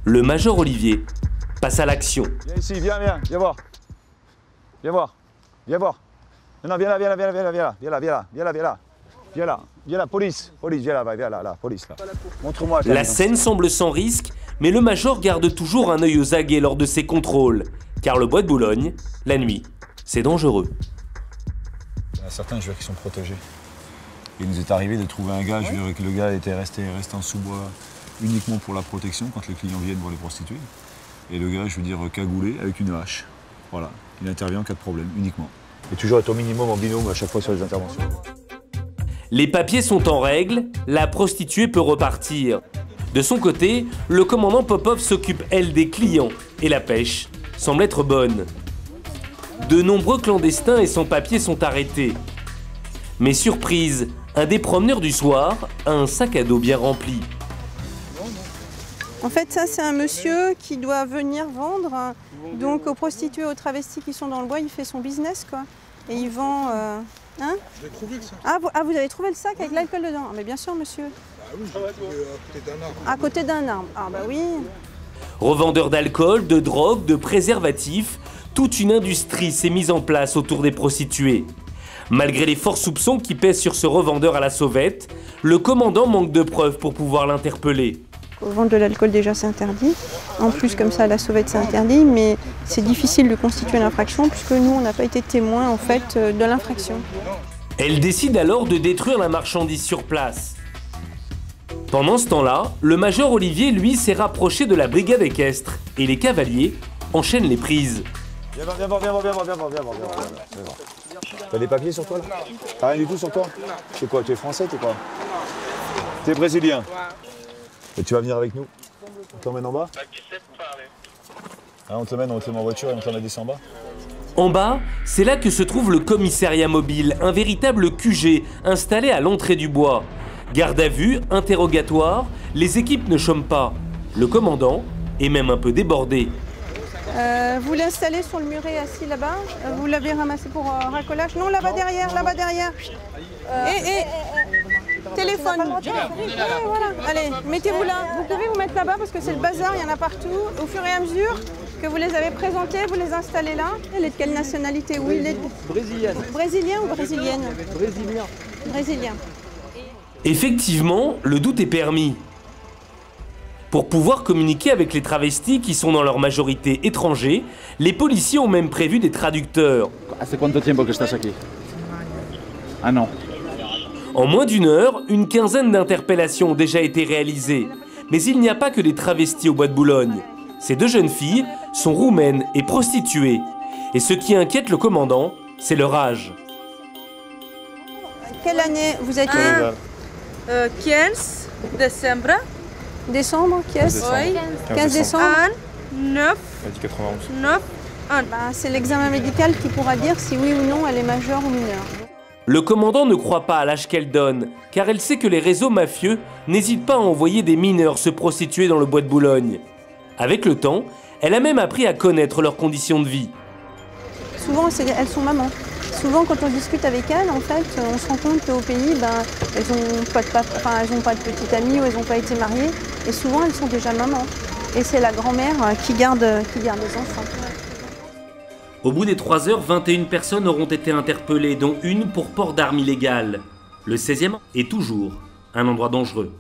Le major Olivier passe à l'action. Viens ici, viens voir. Viens voir. Non, viens là, police, viens là, police là. Montre-moi. La scène semble sans risque, mais le major garde toujours un œil aux aguets lors de ses contrôles, car le bois de Boulogne, la nuit, c'est dangereux. Il y a certains joueurs qui sont protégés. Il nous est arrivé de trouver un gars, je veux dire que le gars était resté en sous-bois uniquement pour la protection quand les clients viennent voir les prostituées. Et le gars, je veux dire, cagoulé avec une hache. Voilà, il intervient en cas de problème, uniquement. Et toujours être au minimum en binôme à chaque fois sur les interventions. Les papiers sont en règle, la prostituée peut repartir. De son côté, le commandant Popov s'occupe, elle, des clients. Et la pêche semble être bonne. De nombreux clandestins et sans-papiers sont arrêtés. Mais surprise, un des promeneurs du soir a un sac à dos bien rempli. En fait, ça, c'est un monsieur qui doit venir vendre donc aux prostituées, aux travestis qui sont dans le bois. Il fait son business, quoi. Et il vend... Hein? J'ai trouvé le sac. Vous avez trouvé le sac avec l'alcool dedans? Mais bien sûr, monsieur. Bah oui, j'ai trouvé à côté d'un arbre. À côté d'un arbre. Ah bah oui. Revendeurs d'alcool, de drogue, de préservatifs, toute une industrie s'est mise en place autour des prostituées. Malgré les forts soupçons qui pèsent sur ce revendeur à la sauvette, le commandant manque de preuves pour pouvoir l'interpeller. Vendre de l'alcool, déjà, c'est interdit. En plus, comme ça, à la sauvette, c'est interdit. Mais c'est difficile de constituer l'infraction puisque nous, on n'a pas été témoins, en fait, de l'infraction. Elle décide alors de détruire la marchandise sur place. Pendant ce temps-là, le major Olivier, lui, s'est rapproché de la brigade équestre et les cavaliers enchaînent les prises. Viens voir. T'as des papiers sur toi là? T'as rien du tout sur toi? C'est quoi? Tu es français, t'es quoi? T'es brésilien? Et tu vas venir avec nous? On t'emmène en bas? On te mène en voiture et on t'en a descendu en bas? En bas, c'est là que se trouve le commissariat mobile, un véritable QG installé à l'entrée du bois. Garde à vue, interrogatoire, les équipes ne chôment pas. Le commandant est même un peu débordé. Vous l'installez sur le muret assis là-bas. Vous l'avez ramassé pour racolage. Non, là-bas derrière. Téléphone. Voilà. Allez, mettez-vous là. Vous pouvez vous mettre là-bas parce que c'est le bazar, il y en a partout. Au fur et à mesure que vous les avez présentés, vous les installez là. Elle est de quelle nationalité? Oui, il est Brésilienne. Brésilien ou brésilienne? Brésilien. Brésilien. Effectivement, le doute est permis. Pour pouvoir communiquer avec les travestis qui sont dans leur majorité étrangers, les policiers ont même prévu des traducteurs. ¿Hace cuánto tiempo que estás aquí? Ah non. En moins d'une heure, une quinzaine d'interpellations ont déjà été réalisées. Mais il n'y a pas que des travestis au bois de Boulogne. Ces deux jeunes filles sont roumaines et prostituées. Et ce qui inquiète le commandant, c'est leur âge. Quelle année vous êtes né? 15 décembre. Décembre, qu'est-ce? Oui. 15 décembre. 9. 9. C'est l'examen médical qui pourra dire si oui ou non elle est majeure ou mineure. Le commandant ne croit pas à l'âge qu'elle donne, car elle sait que les réseaux mafieux n'hésitent pas à envoyer des mineurs se prostituer dans le bois de Boulogne. Avec le temps, elle a même appris à connaître leurs conditions de vie. Souvent, elles sont mamans. Souvent, quand on discute avec elles, en fait, on se rend compte qu'au pays, elles n'ont pas de petite amie ou elles n'ont pas été mariées. Et souvent, elles sont déjà mamans. Et c'est la grand-mère qui garde les enfants. Au bout des 3 heures, 21 personnes auront été interpellées, dont une pour port d'armes illégales. Le 16e est toujours un endroit dangereux.